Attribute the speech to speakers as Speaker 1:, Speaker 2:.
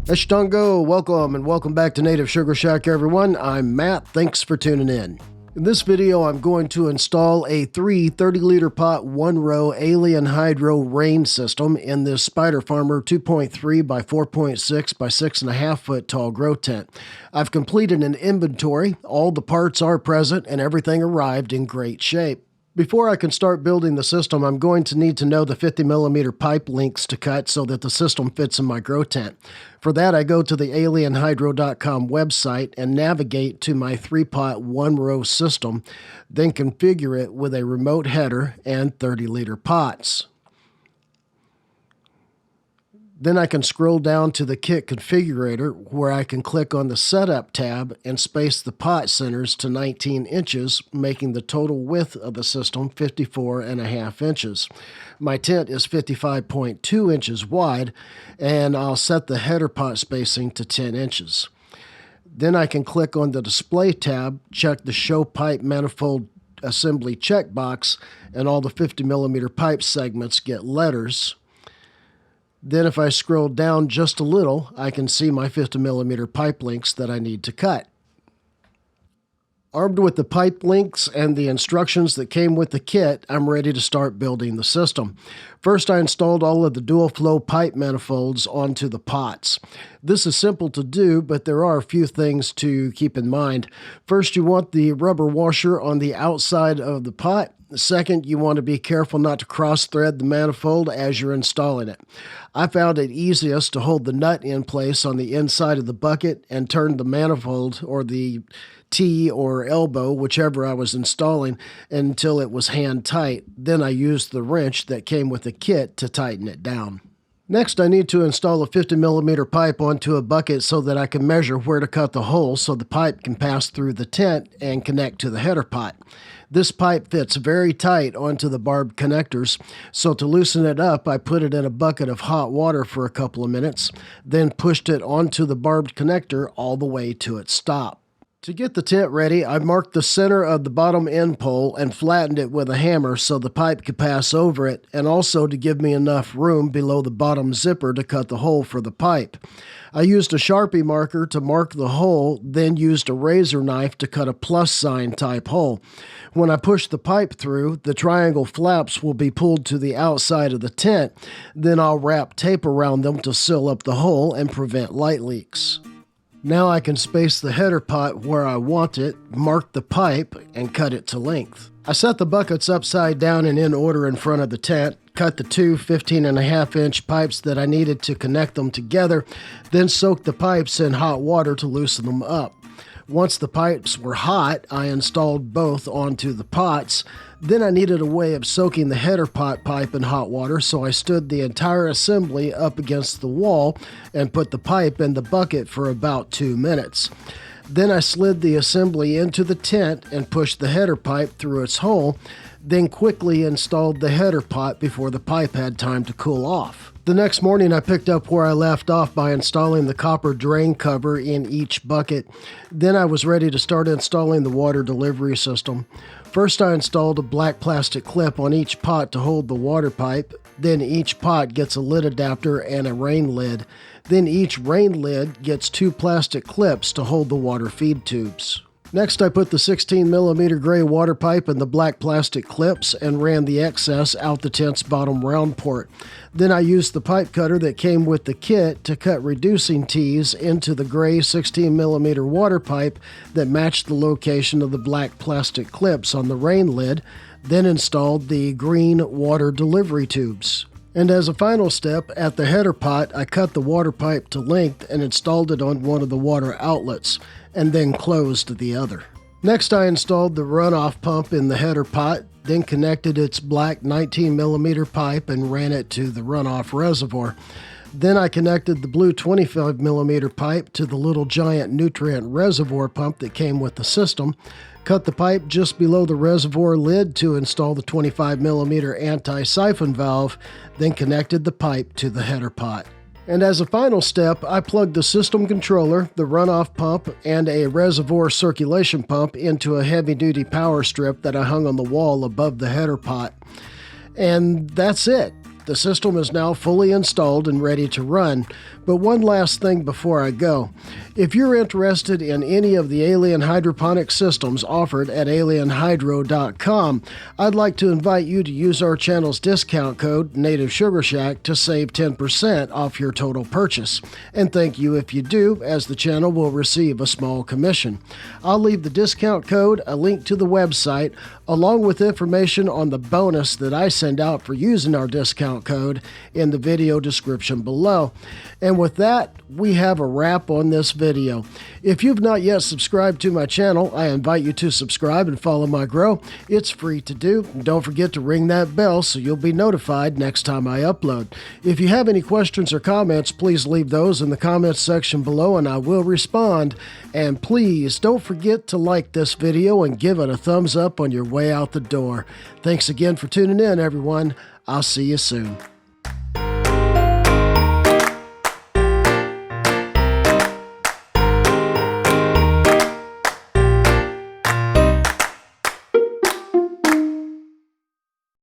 Speaker 1: Eshtongo, welcome back to Native Sugar Shack, everyone. I'm Matt. Thanks for tuning in. In this video, I'm going to install a 30-liter pot, 1-row Alien Hydro rain system in this Spider Farmer 2.3 by 4.6 by 6.5 foot tall grow tent. I've completed an inventory. All the parts are present and everything arrived in great shape. Before I can start building the system, I'm going to need to know the 50mm pipe lengths to cut so that the system fits in my grow tent. For that, I go to the alienhydro.com website and navigate to my 3-pot 1-row system, then configure it with a remote header and 30-liter pots. Then I can scroll down to the kit configurator where I can click on the setup tab and space the pot centers to 19 inches, making the total width of the system 54.5 inches. My tent is 55.2 inches wide, and I'll set the header pot spacing to 10 inches. Then I can click on the display tab, check the show pipe manifold assembly checkbox, and all the 50mm pipe segments get letters. Then if I scroll down just a little, I can see my 50mm pipe lengths that I need to cut. Armed with the pipe lengths and the instructions that came with the kit, I'm ready to start building the system. First, I installed all of the dual flow pipe manifolds onto the pots. This is simple to do, but there are a few things to keep in mind. First, you want the rubber washer on the outside of the pot. Second, you want to be careful not to cross-thread the manifold as you're installing it. I found it easiest to hold the nut in place on the inside of the bucket and turn the manifold or the T or elbow, whichever I was installing, until it was hand tight. Then I used the wrench that came with the kit to tighten it down. Next, I need to install a 50mm pipe onto a bucket so that I can measure where to cut the hole so the pipe can pass through the tent and connect to the header pot. This pipe fits very tight onto the barbed connectors, so to loosen it up, I put it in a bucket of hot water for a couple of minutes, then pushed it onto the barbed connector all the way to its stop. To get the tent ready, I marked the center of the bottom end pole and flattened it with a hammer so the pipe could pass over it, and also to give me enough room below the bottom zipper to cut the hole for the pipe. I used a Sharpie marker to mark the hole, then used a razor knife to cut a plus sign type hole. When I push the pipe through, the triangle flaps will be pulled to the outside of the tent. Then I'll wrap tape around them to seal up the hole and prevent light leaks. Now I can space the header pot where I want it, mark the pipe, and cut it to length. I set the buckets upside down and in order in front of the tent, cut the two 15.5-inch pipes that I needed to connect them together, then soaked the pipes in hot water to loosen them up. Once the pipes were hot, I installed both onto the pots. Then I needed a way of soaking the header pot pipe in hot water, so I stood the entire assembly up against the wall and put the pipe in the bucket for about 2 minutes. Then I slid the assembly into the tent and pushed the header pipe through its hole, then quickly installed the header pot before the pipe had time to cool off. The next morning, I picked up where I left off by installing the copper drain cover in each bucket. Then I was ready to start installing the water delivery system. First, I installed a black plastic clip on each pot to hold the water pipe. Then each pot gets a lid adapter and a rain lid. Then each rain lid gets 2 plastic clips to hold the water feed tubes. Next, I put the 16mm gray water pipe in the black plastic clips and ran the excess out the tent's bottom round port. Then I used the pipe cutter that came with the kit to cut reducing tees into the gray 16mm water pipe that matched the location of the black plastic clips on the rain lid, then installed the green water delivery tubes. And as a final step, at the header pot, I cut the water pipe to length and installed it on one of the water outlets, and then closed the other. Next, I installed the runoff pump in the header pot, then connected its black 19mm pipe and ran it to the runoff reservoir. Then I connected the blue 25mm pipe to the Little Giant nutrient reservoir pump that came with the system, cut the pipe just below the reservoir lid to install the 25mm anti-siphon valve, then connected the pipe to the header pot. And as a final step, I plugged the system controller, the runoff pump, and a reservoir circulation pump into a heavy-duty power strip that I hung on the wall above the header pot. And that's it. The system is now fully installed and ready to run. But one last thing before I go. If you're interested in any of the alien hydroponic systems offered at alienhydro.com, I'd like to invite you to use our channel's discount code Native Sugar Shack to save 10% off your total purchase. And thank you if you do, as the channel will receive a small commission. I'll leave the discount code, a link to the website, along with information on the bonus that I send out for using our discount code in the video description below. And with that, we have a wrap on this video. If you've not yet subscribed to my channel, I invite you to subscribe and follow my grow. It's free to do. And don't forget to ring that bell so you'll be notified next time I upload. If you have any questions or comments, please leave those in the comments section below and I will respond. And please don't forget to like this video and give it a thumbs up on your way out the door. Thanks again for tuning in, everyone. I'll see you soon.